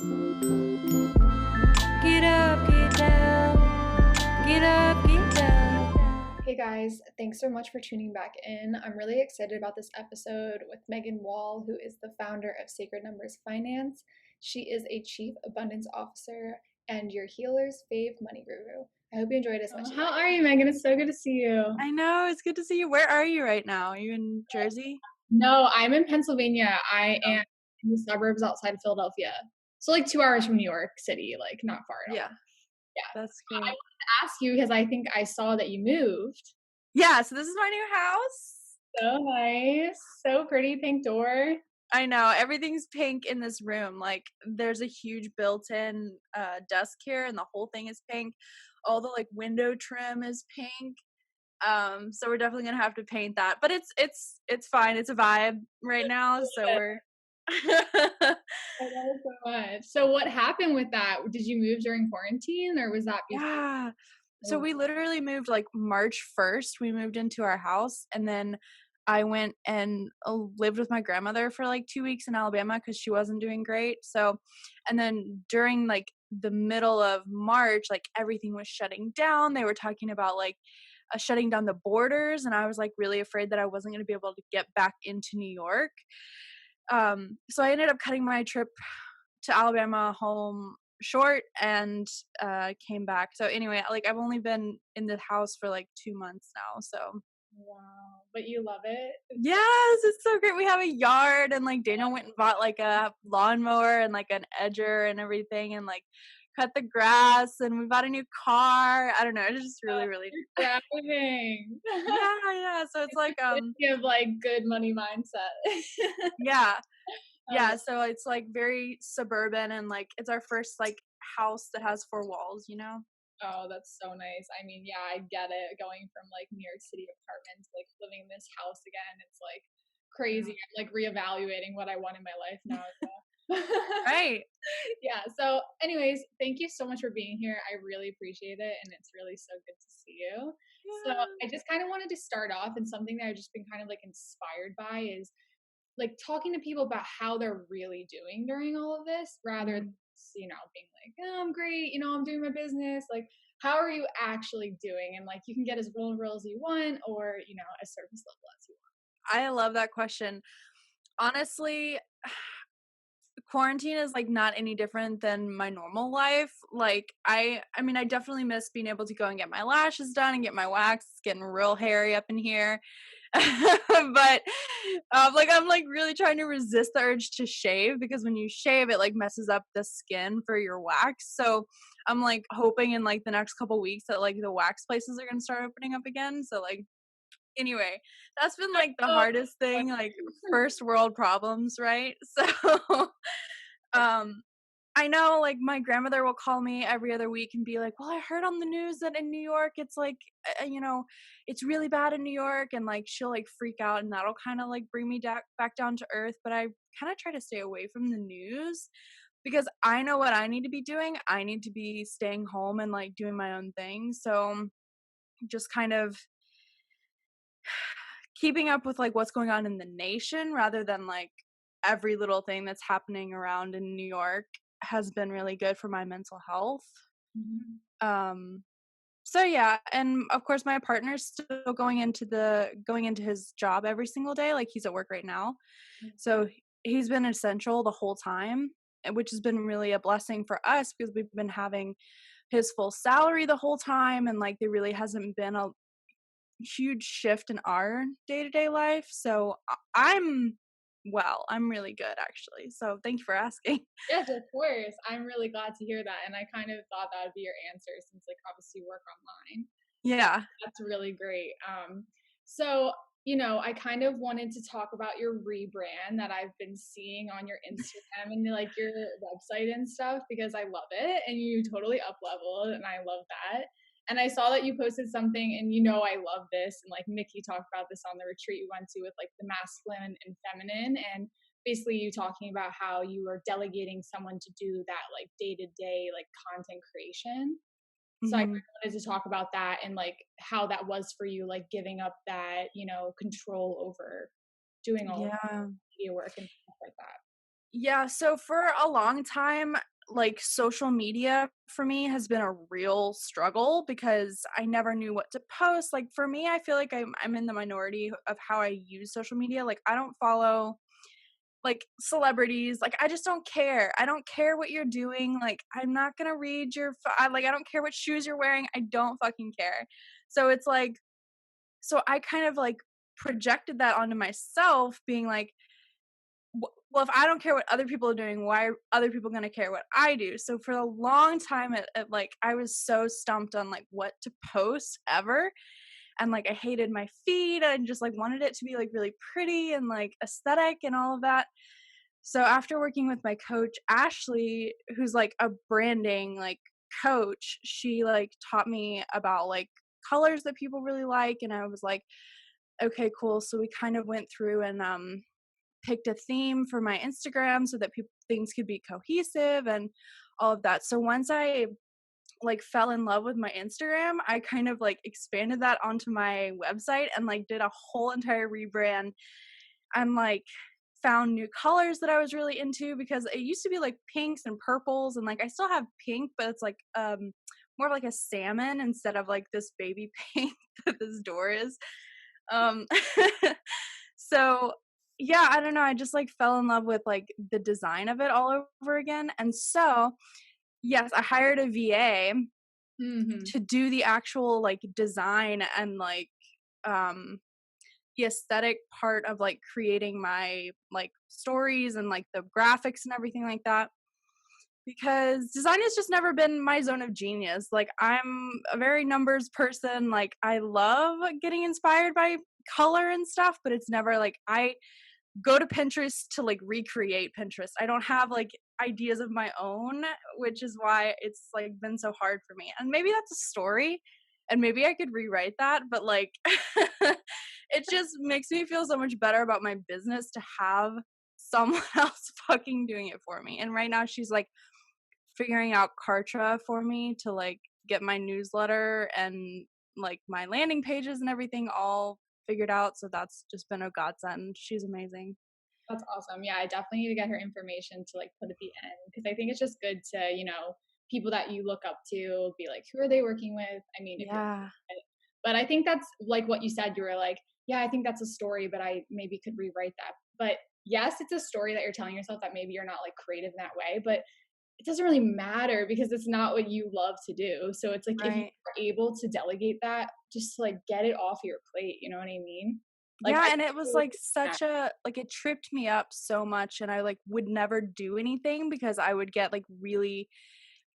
Get up, get down. Get up, get down. Hey guys, thanks so much for tuning back in. I'm really excited about this episode with Meaghan Wall, who is the founder of Sacred Numbers Finance. She is a chief abundance officer and your healer's fave money guru. I hope you enjoyed it as much. How are you, Meaghan? It's so good to see you. I know, it's good to see you. Where are you right now? Are you in Jersey? No, I'm in Pennsylvania. I am in the suburbs outside of Philadelphia. So like 2 hours from New York City, like not far at all. Yeah. Yeah. That's I great. wanted to ask you because I think I saw that you moved. Yeah, so this is my new house. So nice. So pretty, pink door. I know, everything's pink in this room. Like, there's a huge built-in desk here, and the whole thing is pink. All the like window trim is pink. So we're definitely gonna have to paint that. But it's fine. It's a vibe right now. So we're I love it so much. So what happened with that? Did you move during quarantine or was that before? Yeah. So we literally moved like March 1st. We moved into our house, and then I went and lived with my grandmother for like 2 weeks in Alabama because she wasn't doing great. So, and then during like the middle of March, like everything was shutting down. They were talking about like shutting down the borders, and I was like really afraid that I wasn't going to be able to get back into New York. So I ended up cutting my trip to Alabama home short and came back. So anyway, like I've only been in the house for like 2 months now. So Wow. But you love it? yes, it's so great. We have a yard, and like Daniel went and bought like a lawnmower and like an edger and everything, and like cut the grass, and we bought a new car. I don't know, it's just really Driving. yeah. So it's like You have like good money mindset. yeah. Yeah, so it's like very suburban, and like it's our first like house that has 4 walls, you know? Oh, that's so nice. I mean, yeah, I get it. Going from like New York City apartment to like living in this house again, it's like crazy. I'm like reevaluating what I want in my life now. Right. Yeah. So, anyways, thank you so much for being here. I really appreciate it, and it's really so good to see you. So, Yeah. I just kind of wanted to start off, and something that I've just been kind of like inspired by is like talking to people about how they're really doing during all of this rather than, you know, being like, oh, I'm great, you know, I'm doing my business. Like, how are you actually doing? And like, you can get as vulnerable as you want or, you know, as surface level as you want. I love that question. Honestly, quarantine is like not any different than my normal life. Like I mean I definitely miss being able to go and get my lashes done and get my wax. It's getting real hairy up in here. But like I'm like really trying to resist the urge to shave, because when you shave it like messes up the skin for your wax. So I'm like hoping in like the next couple weeks that like the wax places are going to start opening up again. So like anyway, that's been like the hardest thing, like first world problems, right? So I know like my grandmother will call me every other week and be like, well, I heard on the news that in New York it's like you know, it's really bad in New York, and like she'll like freak out, and that'll kind of like bring me back down to earth. But I kind of try to stay away from the news because I know what I need to be doing. I need to be staying home and like doing my own thing. So just kind of keeping up with like what's going on in the nation rather than like every little thing that's happening around in New York has been really good for my mental health. So yeah, and of course my partner's still going into his job every single day. Like he's at work right now. So he's been essential the whole time, which has been really a blessing for us because we've been having his full salary the whole time, and like there really hasn't been a huge shift in our day-to-day life. So I'm really good actually. So thank you for asking. Yes, of course. I'm really glad to hear that. And I kind of thought that would be your answer since like obviously you work online. Yeah. That's really great. So, you know, I kind of wanted to talk about your rebrand that I've been seeing on your Instagram and like your website and stuff because I love it and you totally up leveled and I love that. And I saw that you posted something and you know I love this and like Mickey talked about this on the retreat we went to with like the masculine and feminine and basically you talking about how you are delegating someone to do that like day-to-day like content creation. So I wanted to talk about that and like how that was for you, like giving up that, you know, control over doing all of the media work and stuff like that. Yeah, so for a long time like social media for me has been a real struggle because I never knew what to post. Like for me, I feel like I'm in the minority of how I use social media. Like I don't follow like celebrities. Like I just don't care. I don't care what you're doing. Like I'm not gonna read your like I don't care what shoes you're wearing. I don't fucking care. So it's like, so I kind of like projected that onto myself, being like, well, if I don't care what other people are doing, why are other people going to care what I do? So for a long time, like I was so stumped on like what to post ever. And like I hated my feed and just like wanted it to be like really pretty and like aesthetic and all of that. So after working with my coach, Ashley, who's like a branding like coach, she like taught me about like colors that people really like. And I was like, okay, cool. So we kind of went through and picked a theme for my Instagram so that things could be cohesive and all of that. So once I like fell in love with my Instagram, I kind of like expanded that onto my website and like did a whole entire rebrand and like found new colors that I was really into, because it used to be like pinks and purples, and like I still have pink, but it's like more of like a salmon instead of like this baby pink that this door is. Um so yeah, I don't know, I just like fell in love with like the design of it all over again. And so yes, I hired a VA to do the actual like design and like the aesthetic part of like creating my like stories and like the graphics and everything like that, because design has just never been my zone of genius. Like I'm a very numbers person. Like I love getting inspired by color and stuff, but it's never like I go to Pinterest to like recreate Pinterest. I don't have like ideas of my own, which is why it's like been so hard for me. And maybe that's a story and maybe I could rewrite that, but like it just makes me feel so much better about my business to have someone else fucking doing it for me. And right now she's like figuring out Kartra for me to like get my newsletter and like my landing pages and everything all figured out. So that's just been a godsend. She's amazing. That's awesome. Yeah, I definitely need to get her information to like put at the end, because I think it's just good to, people that you look up to, be like, who are they working with? I mean, Yeah. but I think that's like what you said. You were like, yeah, I think that's a story, but I maybe could rewrite that. But yes, it's a story that you're telling yourself that maybe you're not like creative in that way, but it doesn't really matter because it's not what you love to do. So it's like, if you Right. are able to delegate that, just to like get it off your plate, you know what I mean? Like, Yeah, I and it was like such a like it tripped me up so much, and I like would never do anything because I would get like really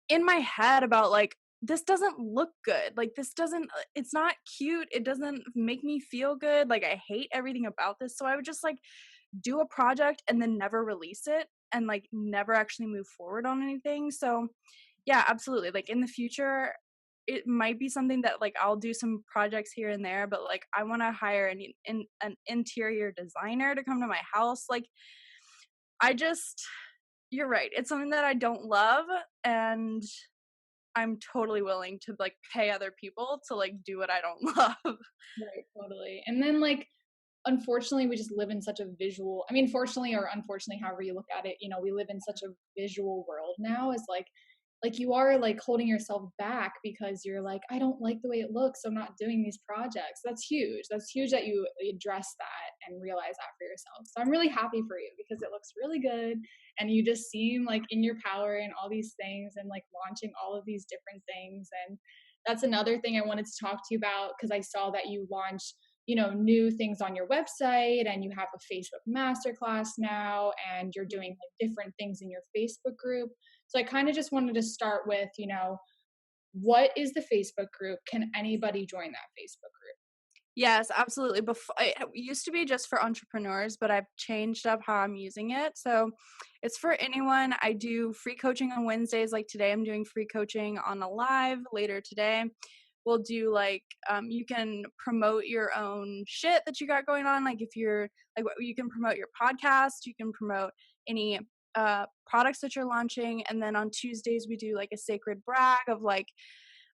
in my head about like, this doesn't look good. Like this doesn't it's not cute. It doesn't make me feel good. Like I hate everything about this. So I would just like do a project and then never release it and like never actually move forward on anything. So yeah, absolutely. Like in the future, it might be something that like I'll do some projects here and there, but like I want to hire an interior designer to come to my house. Like you're right. It's something that I don't love, and I'm totally willing to like pay other people to like do what I don't love. Right, totally. And then like, unfortunately, we just live in such a visual, I mean, fortunately or unfortunately, however you look at it, we live in such a visual world now. Is like you are like holding yourself back because you're like, I don't like the way it looks, so I'm not doing these projects. That's huge. That's huge that you address that and realize that for yourself. So I'm really happy for you because it looks really good, and you just seem like in your power and all these things, and like launching all of these different things. And that's another thing I wanted to talk to you about, because I saw that you launched new things on your website, and you have a Facebook masterclass now, and you're doing like different things in your Facebook group. So I kind of just wanted to start with, what is the Facebook group? Can anybody join that Facebook group? Yes, absolutely. Before it used to be just for entrepreneurs, but I've changed up how I'm using it. So it's for anyone. I do free coaching on Wednesdays. Like today, I'm doing free coaching on a live later today. We'll do like you can promote your own shit that you got going on. Like if you're like, you can promote your podcast, you can promote any products that you're launching. And then on Tuesdays we do like a sacred brag of like,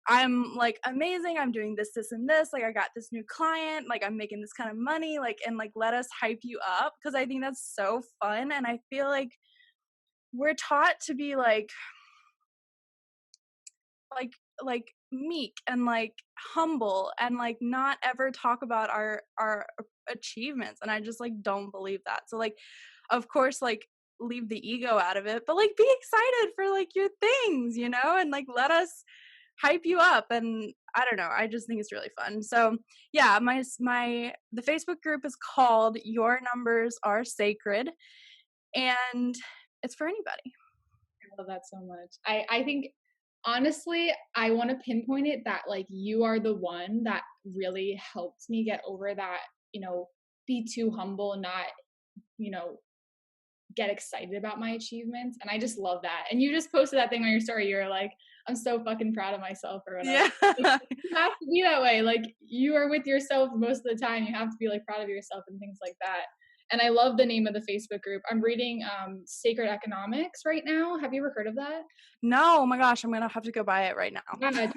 I'm like amazing, I'm doing this, this, and this, like I got this new client, like I'm making this kind of money, like, and like let us hype you up, because I think that's so fun. And I feel like we're taught to be like like meek and like humble and like not ever talk about our achievements, and I just like don't believe that. So like of course like leave the ego out of it, but like be excited for like your things, you know, and like let us hype you up. And I don't know, I just think it's really fun. So yeah, the Facebook group is called Your Numbers Are Sacred, and it's for anybody. I love that so much. I think honestly, I want to pinpoint it that like you are the one that really helped me get over that, be too humble and not, you know, get excited about my achievements. And I just love that. And you just posted that thing on your story. You're like, I'm so fucking proud of myself or whatever. Yeah. Like, you have to be that way. Like you are with yourself most of the time. You have to be like proud of yourself and things like that. And I love the name of the Facebook group. I'm reading Sacred Economics right now. Have you ever heard of that? No, oh my gosh, I'm gonna have to go buy it right now. Yeah, like,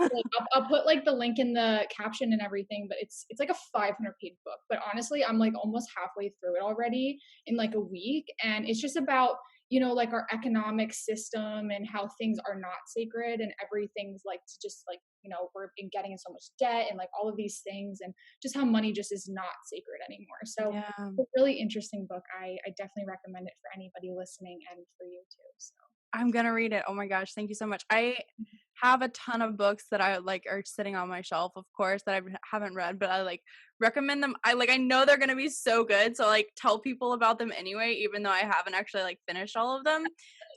I'll put like the link in the caption and everything, but it's like a 500-page book. But honestly, I'm like almost halfway through it already in like a week, and it's just about like our economic system and how things are not sacred and everything's like to just like we're getting in so much debt and like all of these things and just how money just is not sacred anymore. So Yeah. it's a really interesting book. I definitely recommend it for anybody listening and for you too. So I'm gonna read it. Oh my gosh, thank you so much. I have a ton of books that I like are sitting on my shelf, of course, that I haven't read, but I like recommend them. I know they're gonna be so good, so like tell people about them anyway, even though I haven't actually like finished all of them.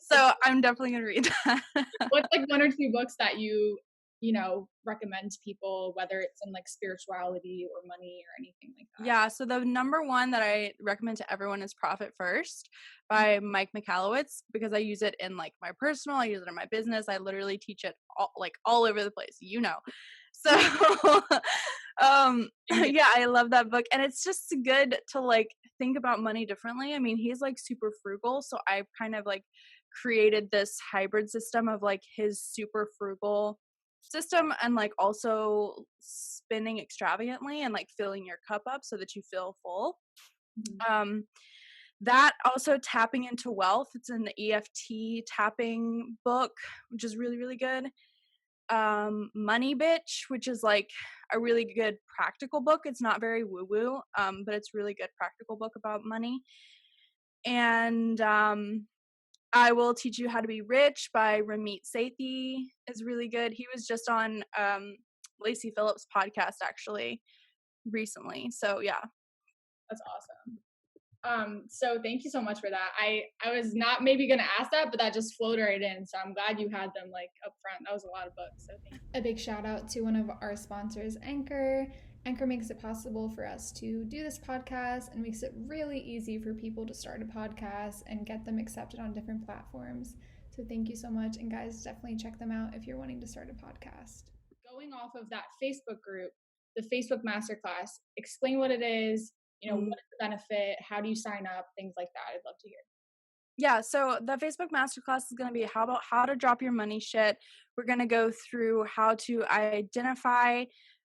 So I'm definitely gonna read that. what's like one or two books that you recommend to people, whether it's in like spirituality or money or anything like that? Yeah, so the number one that I recommend to everyone is Profit First by Mike Michalowicz, because I use it in like my personal, I use it in my business. I literally teach it all over the place, you know. So yeah, I love that book, and it's just good to like think about money differently. I mean, he's like super frugal, so I kind of like created this hybrid system of like his super frugal system and like also spending extravagantly and like filling your cup up so that you feel full. That also Tapping into Wealth, it's an EFT tapping book, which is really really good. Money Bitch, which is like a really good practical book. It's not very woo woo, but it's really good practical book about money. And I Will Teach You How to Be Rich by Ramit Sethi is really good. He was just on Lacey Phillips' podcast actually recently. So yeah. That's awesome. So thank you so much for that. I was not maybe gonna ask that, but that just flowed right in. So I'm glad you had them like up front. That was a lot of books. So thank you. A big shout out to one of our sponsors, Anchor. Anchor makes it possible for us to do this podcast and makes it really easy for people to start a podcast and get them accepted on different platforms. So thank you so much. And guys, definitely check them out if you're wanting to start a podcast. Going off of that Facebook group, the Facebook Masterclass, explain what it is, what is the benefit, how do you sign up, things like that. I'd love to hear. Yeah, so the Facebook Masterclass is going to be how to drop your money shit. We're going to go through how to identify,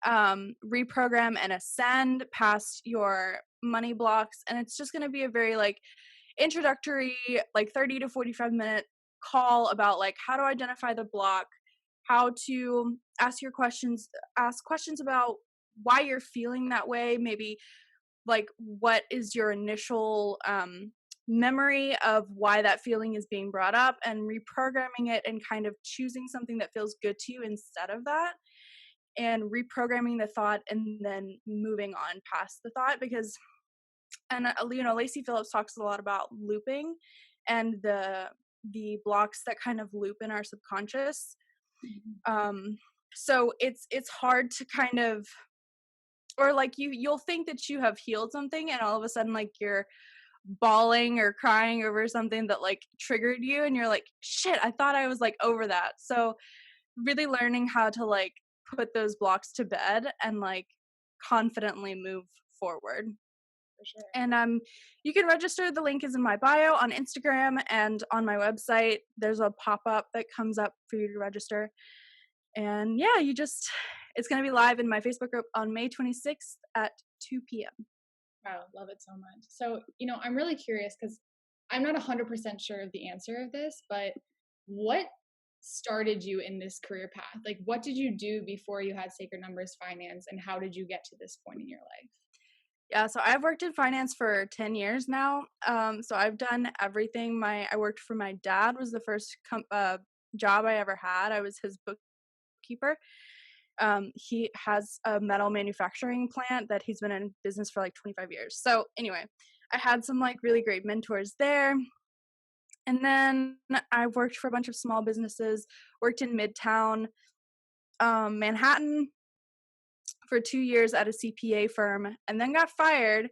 reprogram, and ascend past your money blocks. And it's just going to be a very like introductory, like 30 to 45-minute call about like how to identify the block, how to ask questions about why you're feeling that way, maybe like what is your initial memory of why that feeling is being brought up, and reprogramming it and kind of choosing something that feels good to you instead of that, and reprogramming the thought and then moving on past the thought. Because Lacey Phillips talks a lot about looping and the blocks that kind of loop in our subconscious. So it's hard to kind of, or like you'll think that you have healed something, and all of a sudden like you're bawling or crying over something that like triggered you, and you're like, shit, I thought I was like over that. So really learning how to like put those blocks to bed and like confidently move forward. For sure. And you can register. The link is in my bio on Instagram and on my website. There's a pop-up that comes up for you to register. And yeah, it's going to be live in my Facebook group on May 26th at 2 p.m. Wow, love it so much. So, I'm really curious because I'm not 100% sure of the answer of this, but what started you in this career path? Like, what did you do before you had Sacred Numbers Finance, and how did you get to this point in your life? Yeah, so I've worked in finance for 10 years now. So I've done everything. I worked for my dad, was the first job I ever had. I was his bookkeeper. He has a metal manufacturing plant that he's been in business for like 25 years. So anyway, I had some like really great mentors there. And then I worked for a bunch of small businesses, worked in Midtown, Manhattan for 2 years at a CPA firm, and then got fired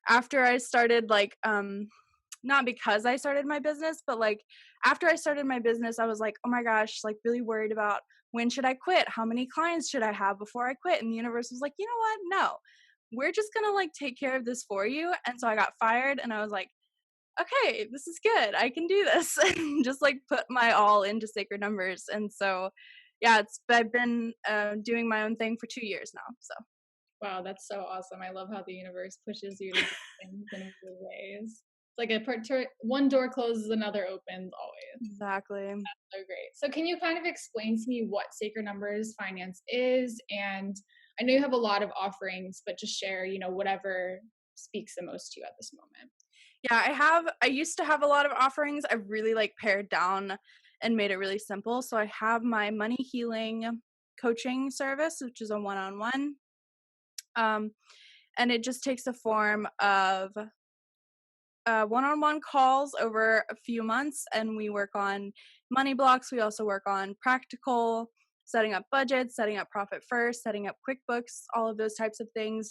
after I started like not because I started my business, but like after I started my business, I was like, oh my gosh, like really worried about when should I quit? How many clients should I have before I quit? And the universe was like, you know what? No, we're just gonna like take care of this for you. And so I got fired and I was like, okay, this is good. I can do this. And just like put my all into Sacred Numbers. And so yeah, I've been doing my own thing for 2 years now. So Wow, that's so awesome. I love how the universe pushes you to do things in weird ways. It's like one door closes, another opens always. exactly. So great. So can you kind of explain to me what Sacred Numbers Finance is? And I know you have a lot of offerings, but just share, whatever speaks the most to you at this moment. Yeah, I used to have a lot of offerings. I really like pared down and made it really simple. So I have my money healing coaching service, which is a one-on-one. And it just takes the form of one-on-one calls over a few months, and we work on money blocks. We also work on practical, setting up budgets, setting up profit first, setting up QuickBooks, all of those types of things,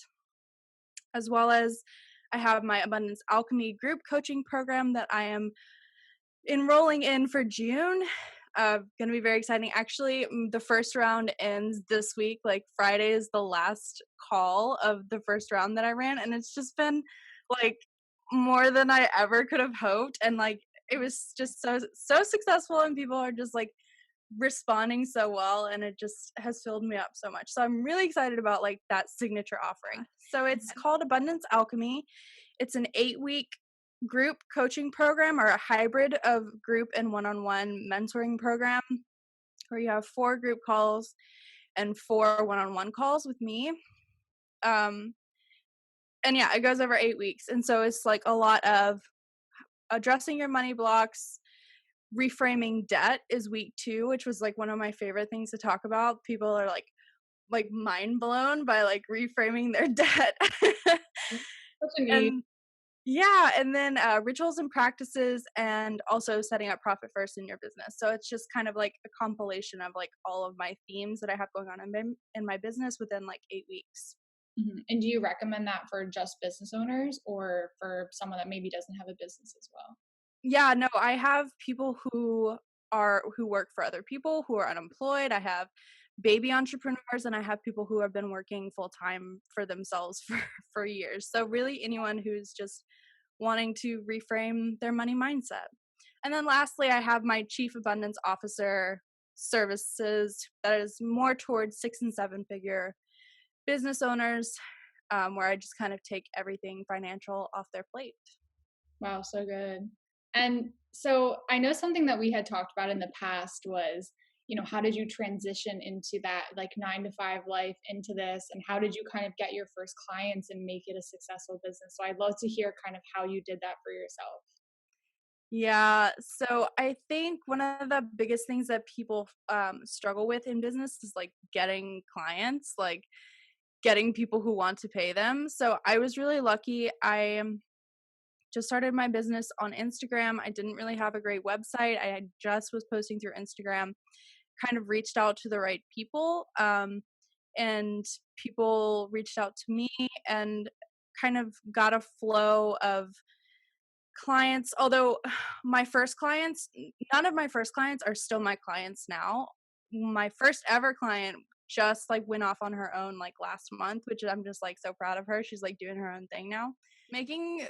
as well as I have my Abundance Alchemy group coaching program that I am enrolling in for June. Going to be very exciting. Actually, the first round ends this week. Like Friday is the last call of the first round that I ran, and it's just been like more than I ever could have hoped. And like it was just so successful, and people are just like responding so well, and it just has filled me up so much. So I'm really excited about like that signature offering. So it's called Abundance Alchemy. It's an 8-week group coaching program, or a hybrid of group and one-on-one mentoring program, where you have 4 group calls and 4 one-on-one calls with me. And yeah, it goes over 8 weeks. And so it's like a lot of addressing your money blocks. Reframing debt is week 2, which was like one of my favorite things to talk about. People are like mind blown by like reframing their debt. Such a need. And yeah, and then rituals and practices, and also setting up profit first in your business. So it's just kind of like a compilation of like all of my themes that I have going on in my business within like 8 weeks. Mm-hmm. And do you recommend that for just business owners, or for someone that maybe doesn't have a business as well? Yeah, no, I have people who work for other people, who are unemployed. I have baby entrepreneurs, and I have people who have been working full time for themselves for years. So really anyone who's just wanting to reframe their money mindset. And then lastly, I have my Chief Abundance Officer services that is more towards 6 and 7 figure business owners, where I just kind of take everything financial off their plate. Wow, so good. And so I know something that we had talked about in the past was, how did you transition into that like 9 to 5 life into this, and how did you kind of get your first clients and make it a successful business? So I'd love to hear kind of how you did that for yourself. Yeah, so I think one of the biggest things that people struggle with in business is like getting clients, like getting people who want to pay them. So I was really lucky. I just started my business on Instagram. I didn't really have a great website. I just was posting through Instagram, kind of reached out to the right people, and people reached out to me, and kind of got a flow of clients. Although none of my first clients are still my clients now. My first ever client just like went off on her own like last month, which I'm just like so proud of her. She's like doing her own thing now. Making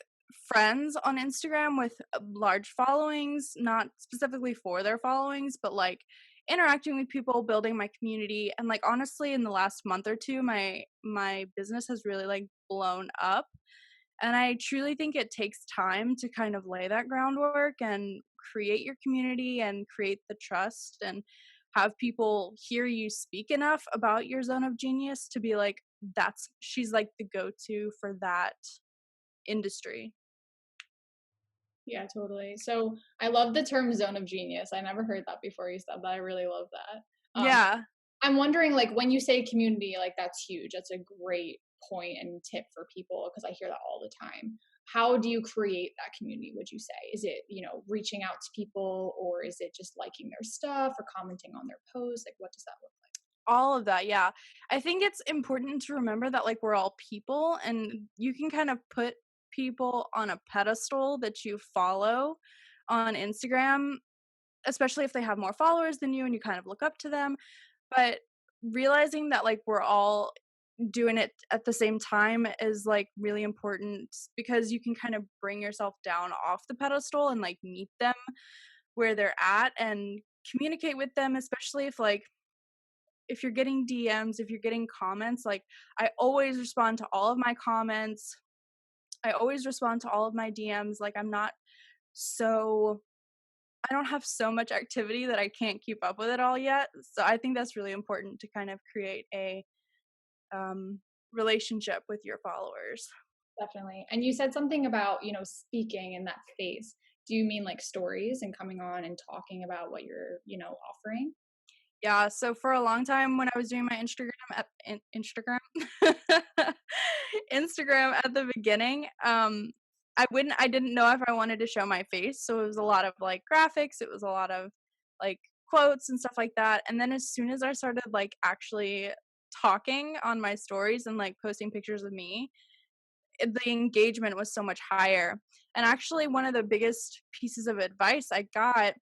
friends on Instagram with large followings, not specifically for their followings, but like interacting with people, building my community. And like honestly, in the last month or 2, my business has really like blown up. And I truly think it takes time to kind of lay that groundwork and create your community and create the trust and have people hear you speak enough about your zone of genius to be like, she's like the go-to for that industry. Yeah, totally. So I love the term zone of genius. I never heard that before you said that. I really love that. Yeah. I'm wondering, like, when you say community, like, that's huge. That's a great point and tip for people because I hear that all the time. How do you create that community, would you say? Is it, reaching out to people, or is it just liking their stuff or commenting on their posts? Like, what does that look like? All of that, yeah. I think it's important to remember that like we're all people, and you can kind of put people on a pedestal that you follow on Instagram, especially if they have more followers than you and you kind of look up to them. But realizing that like we're all doing it at the same time is like really important, because you can kind of bring yourself down off the pedestal and like meet them where they're at and communicate with them, especially if you're getting DMs, if you're getting comments. Like, I always respond to all of my comments. I always respond to all of my DMs. Like, I don't have so much activity that I can't keep up with it all yet. So I think that's really important to kind of create a relationship with your followers. Definitely. And you said something about, speaking in that space. Do you mean like stories and coming on and talking about what you're, offering? Yeah, so for a long time when I was doing my Instagram Instagram at the beginning, I didn't know if I wanted to show my face, so it was a lot of like graphics, it was a lot of like quotes and stuff like that. And then as soon as I started like actually talking on my stories and like posting pictures of me, the engagement was so much higher. And actually one of the biggest pieces of advice I got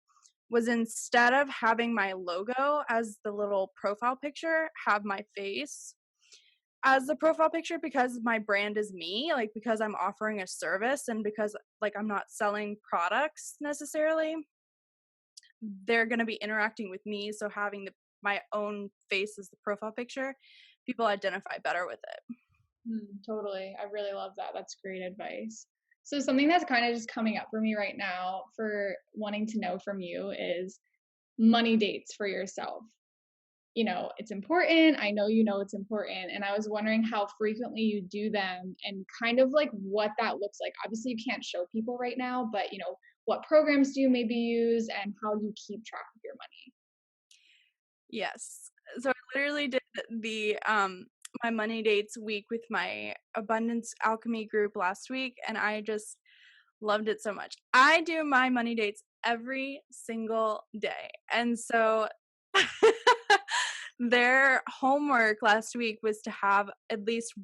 was, instead of having my logo as the little profile picture, have my face as the profile picture, because my brand is me, like because I'm offering a service and because like I'm not selling products necessarily. They're going to be interacting with me, so having my own face as the profile picture, people identify better with it. Totally. I really love that. That's great advice. So something that's kind of just coming up for me right now for wanting to know from you is money dates for yourself. It's important. I know it's important. And I was wondering how frequently you do them and kind of like what that looks like. Obviously, you can't show people right now, but what programs do you maybe use and how do you keep track of your money? Yes. So I literally did the my money dates week with my abundance alchemy group last week, and I just loved it so much. I do my money dates every single day. And so their homework last week was to have at least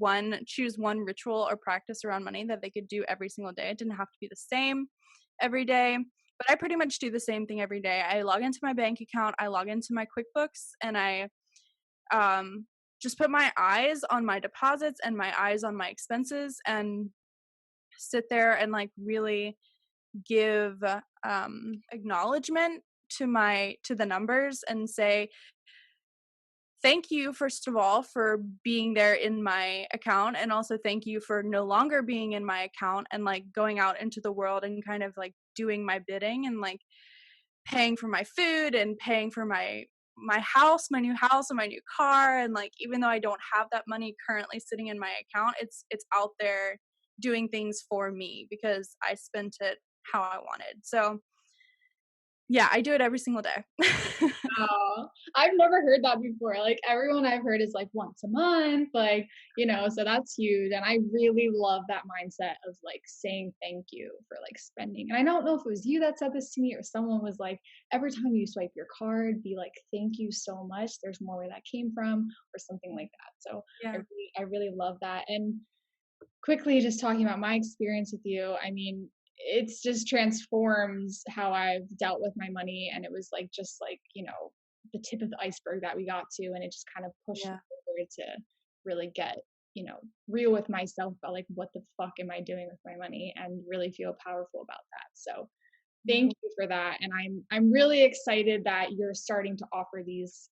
choose one ritual or practice around money that they could do every single day. It didn't have to be the same every day, but I pretty much do the same thing every day. I log into my bank account, I log into my QuickBooks, and I just put my eyes on my deposits and my eyes on my expenses and sit there and like really give acknowledgement to the numbers and say thank you, first of all, for being there in my account, and also thank you for no longer being in my account and like going out into the world and kind of like doing my bidding and like paying for my food and paying for my house, my new house and my new car. And like, even though I don't have that money currently sitting in my account, it's out there doing things for me because I spent it how I wanted. So yeah, I do it every single day. Oh, I've never heard that before. Like everyone I've heard is like once a month, like, so that's huge. And I really love that mindset of like saying thank you for like spending. And I don't know if it was you that said this to me or someone was like, every time you swipe your card, be like, thank you so much. There's more where that came from or something like that. So Yeah. I really love that. And quickly just talking about my experience with you, I mean, it's just transforms how I've dealt with my money. And it was like, just like, the tip of the iceberg that we got to, and it just kind of pushed me forward to really get, real with myself about like, what the fuck am I doing with my money, and really feel powerful about that. So thank you for that. And I'm really excited that you're starting to offer these,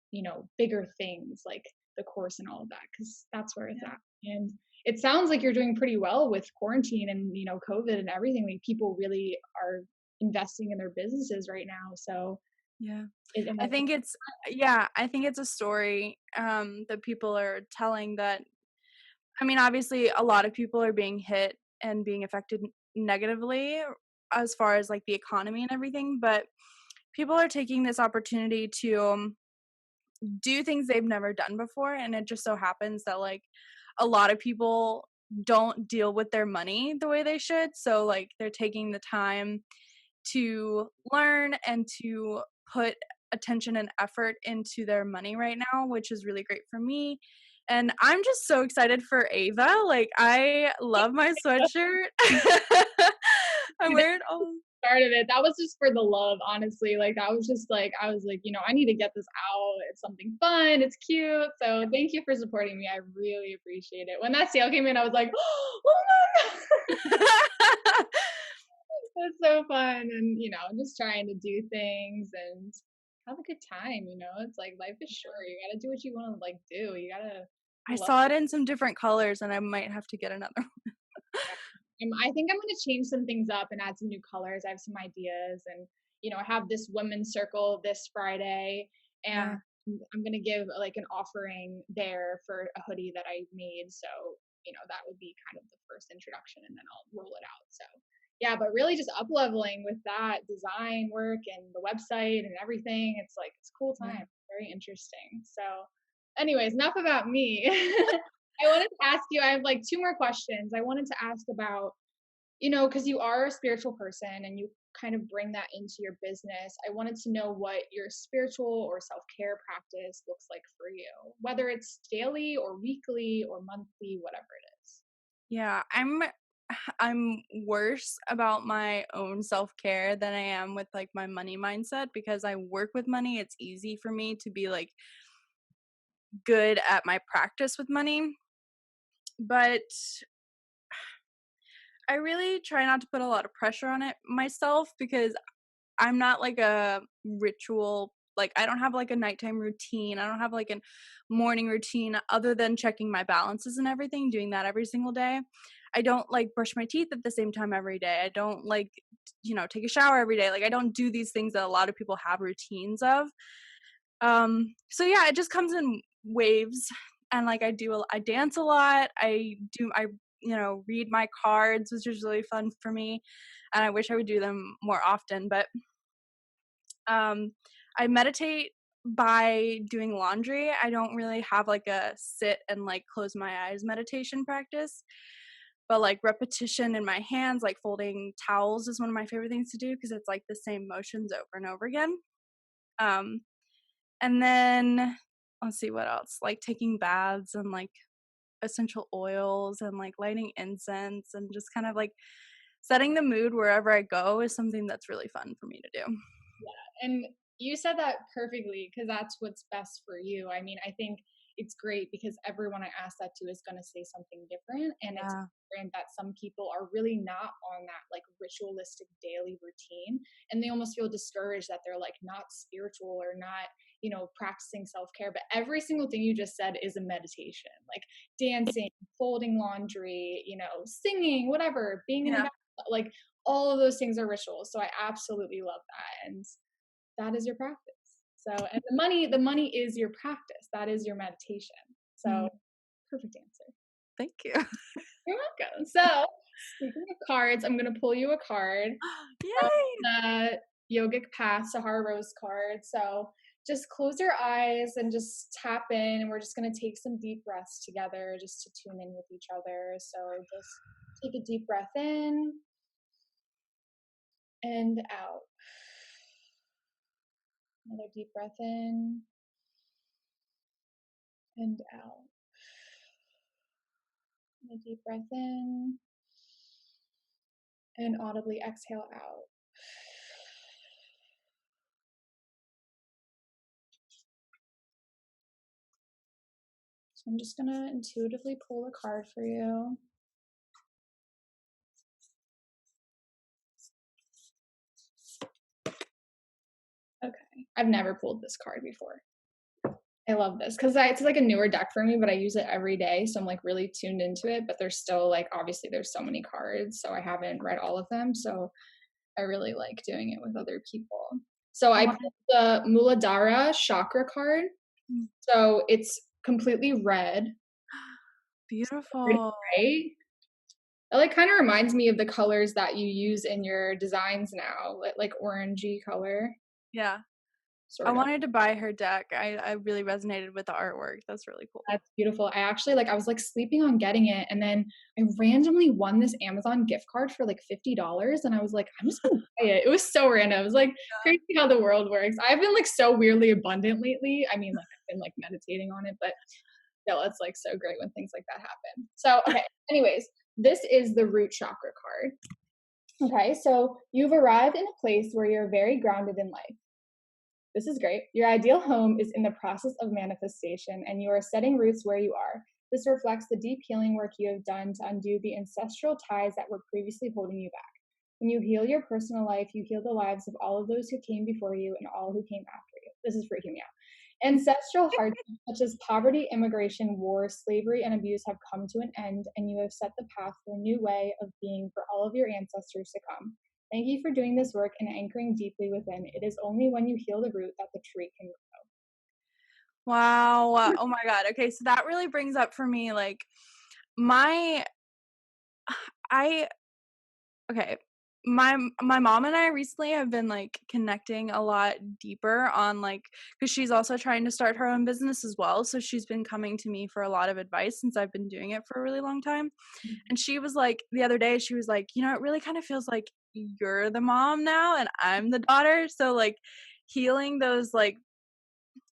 bigger things like the course and all of that, because that's where it's at. And it sounds like you're doing pretty well with quarantine and, COVID and everything. Like people really are investing in their businesses right now. So Yeah. am I I think it's a story that people are telling that, I mean, obviously a lot of people are being hit and being affected negatively as far as like the economy and everything, but people are taking this opportunity to do things they've never done before, and it just so happens that like a lot of people don't deal with their money the way they should, so like they're taking the time to learn and to put attention and effort into their money right now, which is really great for me. And I'm just so excited for Ava. Like, I love my sweatshirt. I wear it all. started it. That was just for the love, honestly. Like that was just like I was like, I need to get this out. It's something fun. It's cute. So thank you for supporting me. I really appreciate it. When that sale came in, I was like, oh my god. It's so fun. And just trying to do things and have a good time. It's like life is short. You gotta do what you want to like do. You gotta I love saw it in some different colors, and I might have to get another one. I think I'm going to change some things up and add some new colors. I have some ideas, and I have this women's circle this Friday, and I'm going to give like an offering there for a hoodie that I made. So that would be kind of the first introduction, and then I'll roll it out. So yeah, but really just up leveling with that design work and the website and everything. It's like it's a cool time, very interesting. So, anyways, enough about me. I wanted to ask you, I have like 2 more questions. I wanted to ask about, because you are a spiritual person and you kind of bring that into your business. I wanted to know what your spiritual or self-care practice looks like for you, whether it's daily or weekly or monthly, whatever it is. Yeah, I'm worse about my own self-care than I am with like my money mindset, because I work with money. It's easy for me to be like good at my practice with money. But I really try not to put a lot of pressure on it myself, because I'm not like a ritual, like I don't have like a nighttime routine. I don't have like a morning routine other than checking my balances and everything, doing that every single day. I don't like brush my teeth at the same time every day. I don't like, take a shower every day. Like I don't do these things that a lot of people have routines of. So yeah, it just comes in waves, and like I dance a lot. I read my cards, which is really fun for me, and I wish I would do them more often. But I meditate by doing laundry. I don't really have like a sit and like close my eyes meditation practice, but like repetition in my hands, like folding towels, is one of my favorite things to do, because it's like the same motions over and over again. And then let's see what else, like taking baths and like essential oils and like lighting incense and just kind of like setting the mood wherever I go is something that's really fun for me to do. Yeah. And you said that perfectly, because that's what's best for you. I mean, I think it's great because everyone I ask that to is going to say something different. And it's different that some people are really not on that like ritualistic daily routine, and they almost feel discouraged that they're like not spiritual or not, practicing self-care. But every single thing you just said is a meditation, like dancing, folding laundry, singing, whatever, being in the bath, like all of those things are rituals. So I absolutely love that. And that is your practice. So, and the money is your practice. That is your meditation. So, perfect answer. Thank you. You're welcome. So, speaking of cards, I'm going to pull you a card. Yay! The Yogic Path Sahara Rose card. So, just close your eyes and just tap in. And we're just going to take some deep breaths together just to tune in with each other. So, just take a deep breath in and out. Another deep breath in and out. And a deep breath in and audibly exhale out. So I'm just going to intuitively pull a card for you. Okay. I've never pulled this card before. I love this because it's like a newer deck for me, but I use it every day. So I'm like really tuned into it, but there's still like, obviously there's so many cards. So I haven't read all of them. So I really like doing it with other people. So I pulled the Muladhara Chakra card. So it's completely red. Beautiful. Right? It like kind of reminds me of the colors that you use in your designs now, like orangey color. Yeah. I wanted to buy her deck. I really resonated with the artwork. That's really cool. That's beautiful. I actually I was like sleeping on getting it, and then I randomly won this Amazon gift card for like $50, and I was like, I'm just gonna buy it. It was so random. It was like crazy how the world works. I've been like so weirdly abundant lately. I mean, like I've been like meditating on it, but no, it's like so great when things like that happen. So okay, anyways, this is the root chakra card. Okay, so you've arrived in a place where you're very grounded in life. This is great. Your ideal home is in the process of manifestation, and you are setting roots where you are. This reflects the deep healing work you have done to undo the ancestral ties that were previously holding you back. When you heal your personal life, you heal the lives of all of those who came before you and all who came after you. This is freaking me out. Ancestral hardships such as poverty, immigration, war, slavery, and abuse have come to an end, and you have set the path for a new way of being for all of your ancestors to come. Thank you for doing this work and anchoring deeply within. It is only when you heal the root that the tree can grow. Wow. Oh my God. Okay, so that really brings up for me like my mom and I recently have been like connecting a lot deeper on like, because she's also trying to start her own business as well, so she's been coming to me for a lot of advice since I've been doing it for a really long time. And she was like, the other day she was like, you know, it really kind of feels like you're the mom now and I'm the daughter, so like healing those like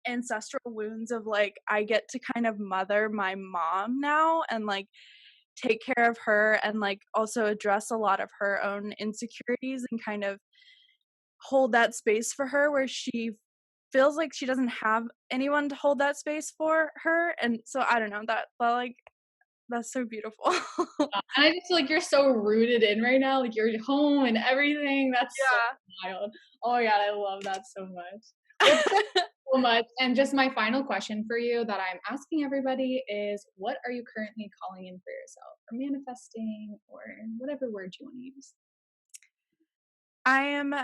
ancestral wounds of like I get to kind of mother my mom now and like take care of her and like also address a lot of her own insecurities and kind of hold that space for her where she feels like she doesn't have anyone to hold that space for her. And so I don't know, that like that's so beautiful. And I just feel like you're so rooted in right now, like you're home and everything. That's so wild. Oh my God, I love that so much. So much. And just my final question for you that I'm asking everybody is, what are you currently calling in for yourself, or manifesting, or whatever word you want to use? I am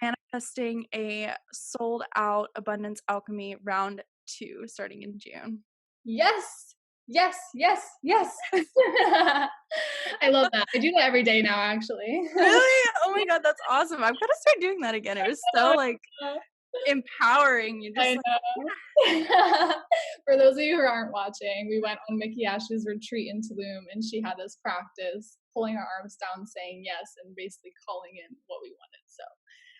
manifesting a sold out Abundance Alchemy round 2 starting in June. Yes. Yes, yes, yes. I love that. I do that every day now, actually. Really? Oh my God, that's awesome. I've got to start doing that again. It was so like empowering. You just For those of you who aren't watching, we went on Mickey Ash's retreat in Tulum, and she had us practice pulling our arms down, saying yes, and basically calling in what we wanted. So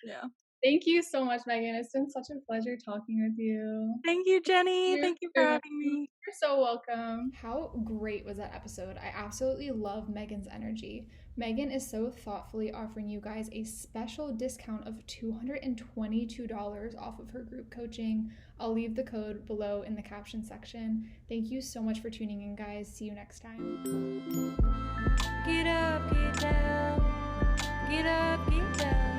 yeah. Thank you so much, Meaghan. It's been such a pleasure talking with you. Thank you, Jenny. Thank you for having me. You're so welcome. How great was that episode? I absolutely love Meaghan's energy. Meaghan is so thoughtfully offering you guys a special discount of $222 off of her group coaching. I'll leave the code below in the caption section. Thank you so much for tuning in, guys. See you next time. Get up, get down. Get up, get down.